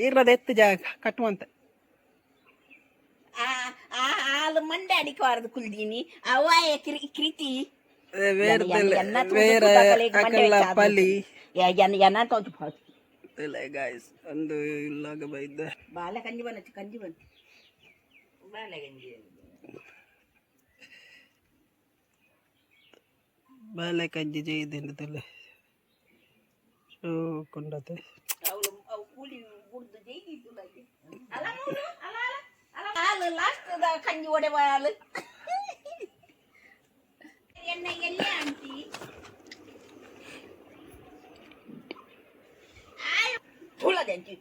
ಇರದ ಎತ್ತು ಜಾಗ ಕಟ್ಟುವಂತ ಹಾಲು ಮಂಡೆ ಅಡಿಕವಾರದು ಕುಲ್ದೀನಿ ಅವಾಯ ಕೃತಿ ಬೇರೆ ಅಕಲ್ಲ ಪಲಿ ಗಾಯ್ಸ್ ಒಂದು ಇಲ್ಲಾಗ ಬೈದ ಬಾಲೆ ಕಂಜಿ ಬನ್ನ ಬಾಲೆ ಗಂಜಿ ಬಾಲೆ ಕಂಜಿ ಜೈದೇನು ತಲೆ ಶೋ ಕೊಂಡತೆ ಅವು ಕೂಲಿ ಗುಡ್ದು ಜೈದಿದ್ದು ಅಲ್ಲ ಹಾಲು ಲಾಸ್ಟ್ ಕಂಜಿ ಒಡೆ ಹಾಲು ಎಣ್ಣೆ ಎಲ್ಲಿ ಆಂಟಿ ತುಳದಂಟಿ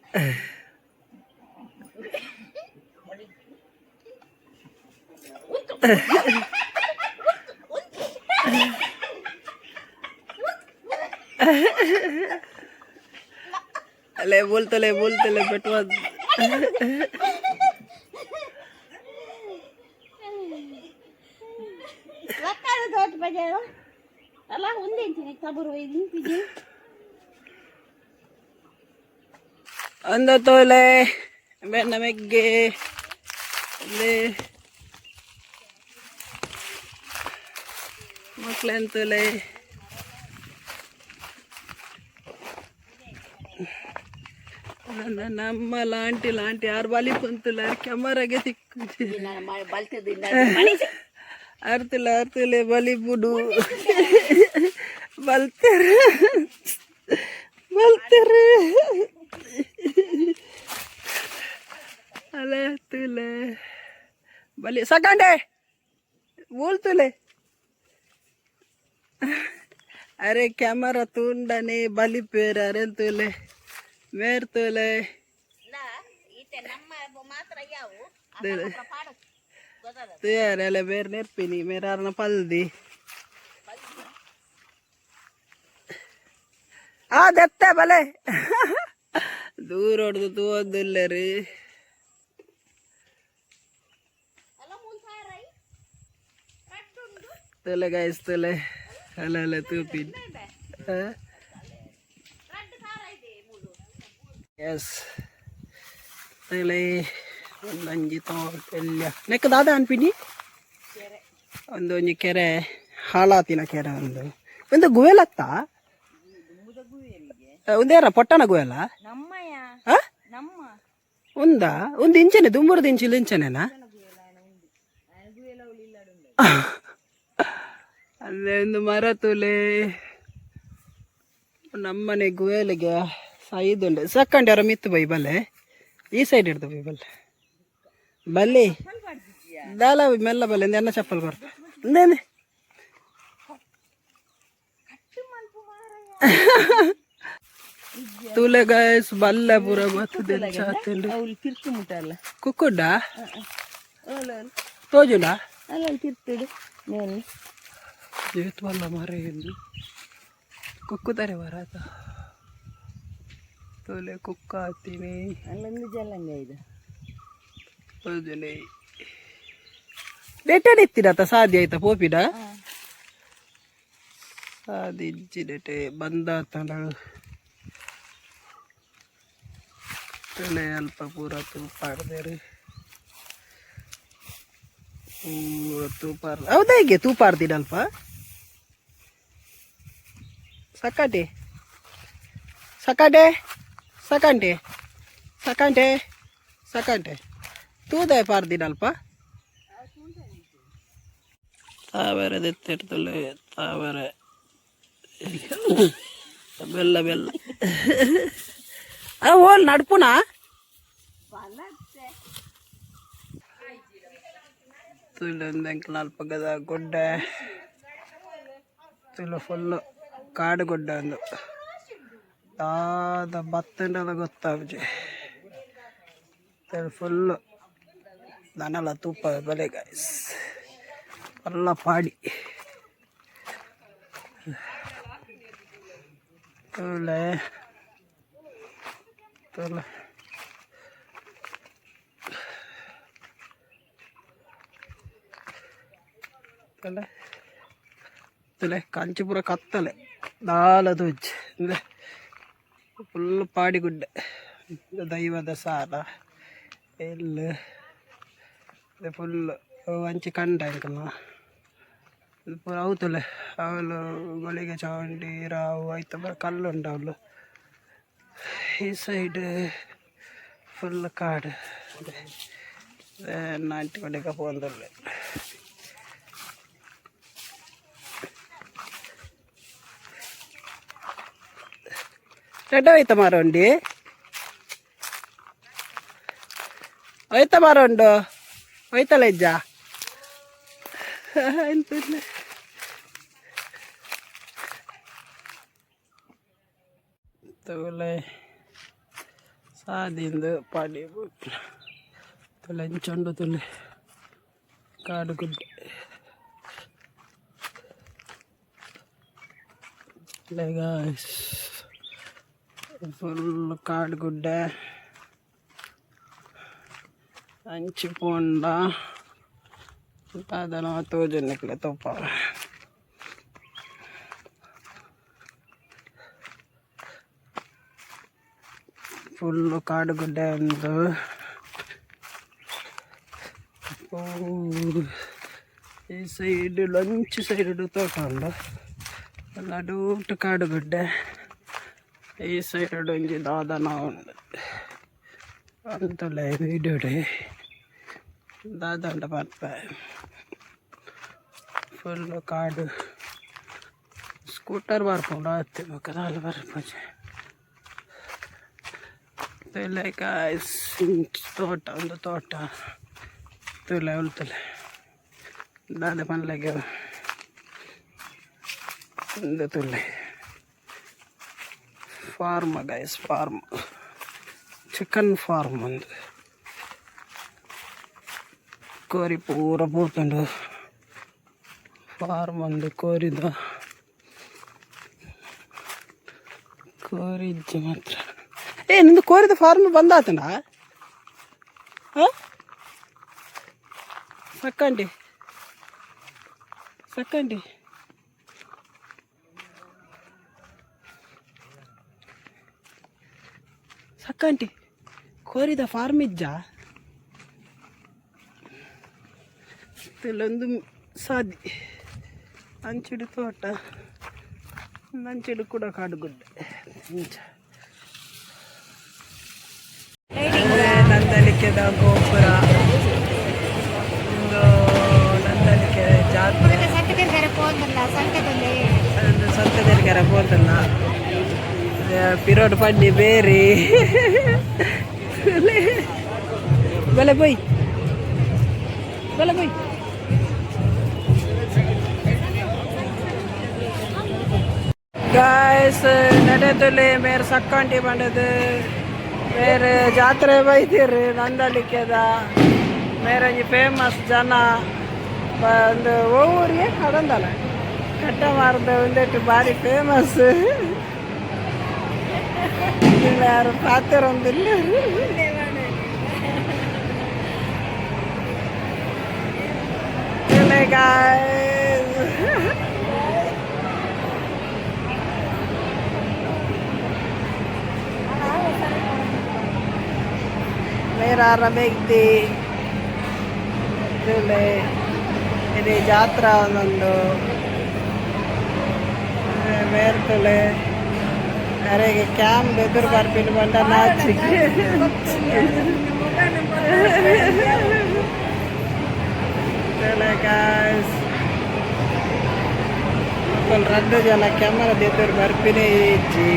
ಅಲ್ಲೇ ಬೋಲ್ತಲೆ ಬೆಟ್ಟವಾದ ಅಲ್ಲ ಒಂದೇ ತಬರು ನಿಂತಿದ್ದೆ ಅಂದ ತೋಲೆ ಬೆನ್ನ ಮೆಗ್ಗೆ ಅಲ್ಲಿ ಮಕ್ಳೆಂತೋಲೆ ನಮ್ಮ ಲಾಂಟಿ ಯಾರು ಬಲಿ ಕುಂತಲ್ಲ ಕ್ಯಾಮರಾಗೆ ಸಿಕ್ಕು ಅರ್ತಿಲ್ಲ ಬಲಿ ಬಿಡು ಬಲ್ತಾರೆ ಅಲೆ ತುಲೆ ಬಲಿ ಸಕಂಡೆ बोलतुले अरे कैमरा तुंडने बली पेर अरे तुले मेर तुले तू यार अले मेर नेर्पिनी मेरा अर्न पल्दी आ देते भले दूर ಹೊಡೆದು ತೂ ಓದಿಲ್ಲ ರೀ ತಲೆ ಗಾಯ್ಸ್ ತಲೆ ಅಲ್ಲ ತೂಪಿನ್ ಎಸ್ ತಲೆ ಒಂದಂಜಿ ತೋಟೆಲ್ಲ ನೆಕ್ಕ ದಾದ ಅನ್ಪಿನಿ ಒಂದೊಂಜಿ ಕೆರೆ ಹಾಳಾತಿನ ಕೆರೆ ಒಂದು ಗುವೆಲತ್ತ ಒಂದೇರ ಪೊಟ್ಟನ ಗುವೆಲ ఉందా ఉంది ఇంచనే దుమ్మురు దించిలు ఇంచనేనా ಅಲ್ಲೇ ಒಂದು ಮರ ತುಲೆ ನಮ್ಮನೆ ಗುವೆಲಿಗೆ ಸೈದುಂಡೆ ಸಕ್ಕಂಡ್ಯಾರ ಮಿತ್ತು ಬೈ ಬಲ್ಲೆ ಈ ಸೈಡ್ ಹಿಡ್ದು ಬೈ ಬಲ್ಲೆ ಬಲ್ಲಿ ದಾಲ ಮೆಲ್ಲ ಬಲ್ಲೆ ಎನ್ನ ಚಪ್ಪಲ್ ಬರ್ತ ಇಂದೇನೆ तुले गाइस बल्ला पूरा मत दिन चाहते हैं ಅವ್ರು ತಿರ್ತು ಮುಟ್ಟಲ್ಲ ಕುಕ್ಕುಡ ತೋಜುಡ ಅಲ್ಲ ತಿರ್ತಿಡು నేను ಜೇತ್ ವಲ್ಲ ಮಾರೆ ಎಂದು ಕುಕ್ಕುತಾರೆ ವರಾತ ತೋಲೆ ಕುಕ್ಕ ಆತೀನಿ ಅಲ್ಲೊಂದು ಜಲಂಗ ಇದೆ ತೋಜುನೆ ಡೇಟೆಡ್ ಇತ್ತಿರತ ಸಾಧ್ಯ ಆಯ್ತಾ ಪೋಪಿಡ ಸಾದಿಜ್ಜಿ ಡೇಟೆ ಬಂದಾತನ ತಲೆ ಅಲ್ಪ ಪೂರ ತೂಪಾಡ್ದೆ ತೂಪಾರ್ ಹೌದಾ ಹೀಗೆ ತೂಪಾಡ್ದಿನ ಅಲ್ಪ ಸಕಾಟೆ ಸಕಾಟೆ ಸಕಂಟೆ ಸಕಂಟೆ ಸಕಂಟೆ ತೂದಾಯ ಪಾರ್ದಿನ ಅಲ್ಪ ತಾವರೆ ದೆತ್ತಿಡ್ತಲೆ ತಾವರೆ ಬೆಲ್ಲ ಬೆಲ್ಲ ಓಲ್ ನಡ್ಪುನ ತುಳಂದಂಕ ನಾಲ್ಕು ಗದ ಗೊಡ್ಡ ತುಳು ಫುಲ್ಲು ಕಾಡು ಗೊಡ್ಡ ಒಂದು ದಾದ ಭತ್ತಂಡೆಲ್ಲ ಗೊತ್ತಾಗ್ಜಿ ಫುಲ್ಲು ದನಲ್ಲ ತುಪ್ಪ ಬೆಲೆ ಗಾಯ್ಸ್ ಎಲ್ಲ ಪಾಡಿ ತುಳೆ ತುಳೆ ತಲೆ ತಲೆ ಕಾಂಚಿಪುರ ಕತ್ತಲೆ ನಾಲದು ಫುಲ್ ಪಾಡಿ ಗುಡ್ಡೆ ಇದು ದೈವದ ಸಾಲ ಎಲ್ಲಿ ಇದು ಫುಲ್ ಹಂಚಿ ಕಂಡ ಇಂಕನ ಇದು ಪೂರ ಅವತಲೆ ಅವಳು ಗೊಳಿಗೆ ಚವಂಡಿ ರಾವು ಆಯ್ತು ಕಲ್ಲು ಉಂಡು ಅವಳು ಈ ಸೈಡ್ ಫುಲ್ ಕಾಡು ನಾಟಿ ಕೊಡಿಗೆ ಹೋದಲ್ಲ ರೆಡ್ ಹೋಯ್ತ ಮಾರೋಂಡಿ ಹೋಯ್ತ ಮಾರೋಂಡು ಹೋಯ್ತಲ್ಲ ಇಜ್ಜ ಎಂತಿಲ್ಲ ತಗೊಳ್ಳೆ ಸಾದಿಂದು ಪಾಡಿ ತುಲೆ ಹಂಚೊಂಡು ತುಲೆ ಕಾಡು ಗುಡ್ಡೆ ಫುಲ್ ಕಾಡು ಗುಡ್ಡೆ ಹಂಚಿ ಪೋಂಡ ಅದನ್ನು ತೋಜನಕ್ಲೆ ತೋಪ ಫುಲ್ಲು ಕಾಡು ಗುಡ್ಡೆ ಒಂದು ಈ ಸೈಡ್ ಲಂಚ್ ಸೈಡ್ ತೋಟ ಉಂಡು ನಡುಟು ಕಾಡು ಗುಡ್ಡೆ ಈ ಸೈಡ್ ಒಂಜಿ ದಾದನ ಉಂಡು ಅಂತಲೇ ವೀಡಿಯೋಡೆ ದಾದಂಡ ಬರ್ಪ ಫುಲ್ಲು ಕಾಡು ಸ್ಕೂಟರ್ ಬರ್ಕೊಂಡು ಹತ್ತಿ ಬೇಕಾದ್ರೆ ಬರ್ಪಜೆ ತುಲೆ ಗಾಯ್ಸ್ ತೋಟ ಒಂದು ತೋಟ ತುಲೆ ಉಳ್ತಲೆ ದಾದ ಪನ್ಲೆಗೆ ಒಂದು ತುಲೆ farm guys farm chicken farm ಒಂದು ಕೋರಿ ಪೂರ ಪೋತುಂಡು ಫಾರ್ಮ್ ಒಂದು ಕೋರಿದ ಕೋರಿಜ್ಜಿ ಮಾತ್ರ ನಿಂದು ಕೋರಿದ ಫಾರ್ಮ್ ಬಂದಾತನ ಸಕ್ಕಂಡಿ ಸಕ್ಕಂಡಿ ಸಕ್ಕಂಡಿ ಕೋರಿದ ಫಾರ್ಮ್ ಇಜ್ಜ ಇಲ್ಲೊಂದು ಸಾದಿ ಅಂಚಿಡು ತೋಟ ಅಂಚಿಡು ಕೂಡ ಕಾಡುಗುಡ್ಡೆ ನಂದಲಿಕೆದ ಗೋಪುರ ಒಂದು ನಂದಲಿಕೆ ಜಾತ್ರೆ ಸಂತದೆಲ್ಗೆರೆ ಹೋದಲ್ಲ ಪಿರೋಡ್ ಪಡ್ಡಿ ಬೇರೆ ಬಲೆ ಬೈ ಬಲೆ ಬೈ ಗಾಯ್ಸ್ ನಡೆದಲ್ಲಿ ಮೇರೆ ಸಕ್ಕಂಡಿ ಬಂಡದು ಬೇರೆ ಜಾತ್ರೆ ಬೈತೀರಿ ನಂದಲಿಕೆದ ಮೇರೆ ಫೇಮಸ್ ಜನ ಒಂದು ಊರಿಗೆ ಕಡಂದಲ್ಲ ಕಟ್ಟ ಮಾರ್ದ ಒಂದೇಟು ಭಾರಿ ಫೇಮಸ್ ಯಾರು ಪಾತಿರೊಂದಿಲ್ಲ मेरा रमेग्दी ಇದು ಜಾತ್ರಾ ಒಂದೊಂದು ಮೇರ್ತಲೆ ಅರೆಗೆ ಕ್ಯಾಮ್ ಎದುರು ಬರ್ಪಿನ ಬಂಡ ನಾಚಿ ಗಾಯ್ಸ್ ಒಂದು 2 ಜನ ಕ್ಯಾಮರಾದ ಎದುರು ಬರ್ಪಿನೇ ಇಜ್ಜಿ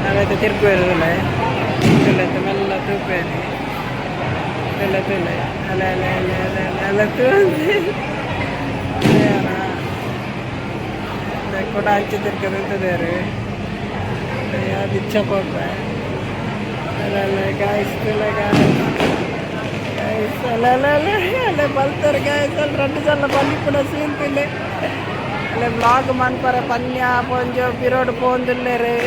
ನಾವೈತೆ ತಿರ್ಪೇರಲ್ಲ ತುಲೆತ್ತೆ ಮೆಲ್ಲ ತೂಪೇನಿ ತುಲೆ ತುಲೆ ಅಲೆ ಅಲೆ ಅಲೆ ಅಲೆ ಅಲೆ ತೂಂದಿ ಕೂಡ ಹಂಚಿ ತಿರ್ಕದಂತದೇರು ಅದು ಇಚ್ಛ ಕೊಡ್ಬ ಅಲ್ಲ ಅಲ್ಲ ಗಾಯ್ಸ್ ತುಲೆ ಗಾಯ್ಸ್ ಅಲ್ಲ ಅಲ್ಲ ಅಲ್ಲ ಅಲ್ಲೇ ಬಲ್ತಾರೆ ಗಾಯ್ಸ್ ಅಲ್ಲಿ 2 ಜನ ಬಂದು ಕೂಡ ಸೀನ್ತಿಲ್ಲ ಅಲ್ಲೇ ಬ್ಲಾಗ್ ಮನ್ಪರೆ ಪನ್ಯ ಪೊಂಜೋ ಪಿರೋಡ್ ಪೋಂದಿಲ್ಲೇರಿ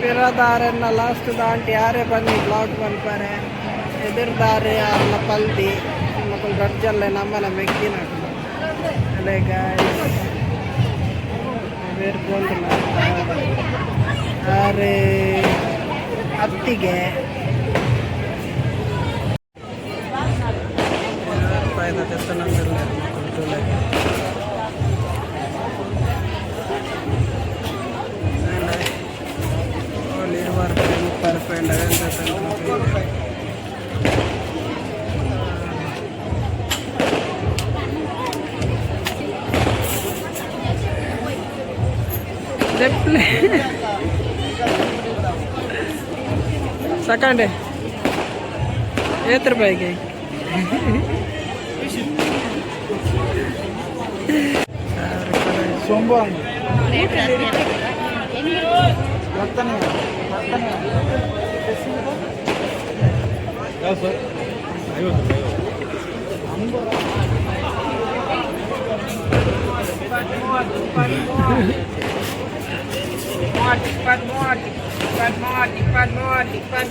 ಪಿರೋದಾರನ್ನ ಲಾಸ್ಟ್ ದಾಂಟಿ ಯಾರೇ ಬನ್ನಿ ಬ್ಲಾಗ್ ಮನ್ಪರೆ ಎದುರ್ದಾರೆ ಅಲ್ಲ ಪಲ್ದಿ ಮಕ್ಕಳು ಗಡ್ಜಲ್ಲೇ ನಮ್ಮನೆ ಮೆಕ್ಕಿನ ಅಲ್ಲೇ ಗಾಯ್ಸ್ ಬೇರೆ ಪೋಂದಿಲ್ಲ ಅರೆ ಹತ್ತಿಗೆ ಫಾಯ್ದಾ ತೆತ್ತನಂದಿಲ್ಲ ಕುಂಟುಲೆಗೆ ₹20 ₹30 ಸಾಕಂಡೆ ₹50 ಸೋಂಬಾಂಗ್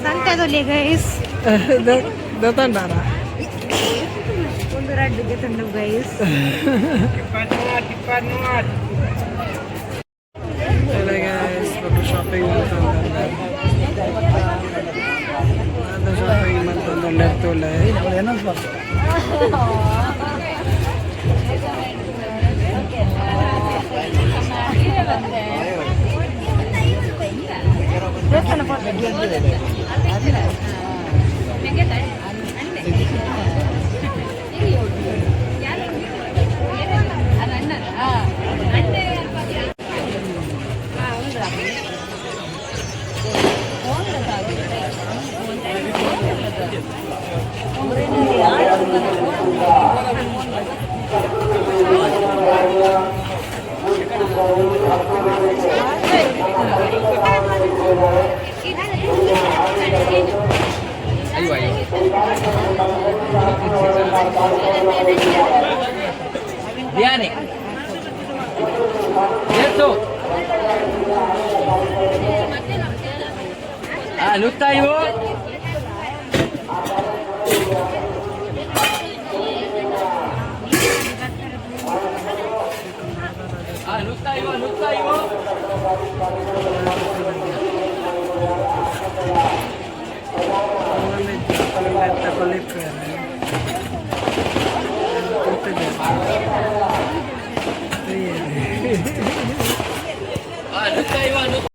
ಸಂತೆ ತೊಲೆ ಗೈಸ್ ದತ್ತಂಡಾರ ಒಂದು ರಡ್ಡಿಗೆ ತಂದು ಗೈಸ್ ಶಾಪಿಂಗ್ ಶಾಪಿಂಗ್ ಅಂತಂದ್ರೆ ತೋಲೆ ಬಿರಿಯಾನಿ ಎಷ್ಟು ನುತ್ತಾ ಇವು ನುತ್ತಾ ಇವು ತಗೊಳ್ಳಿ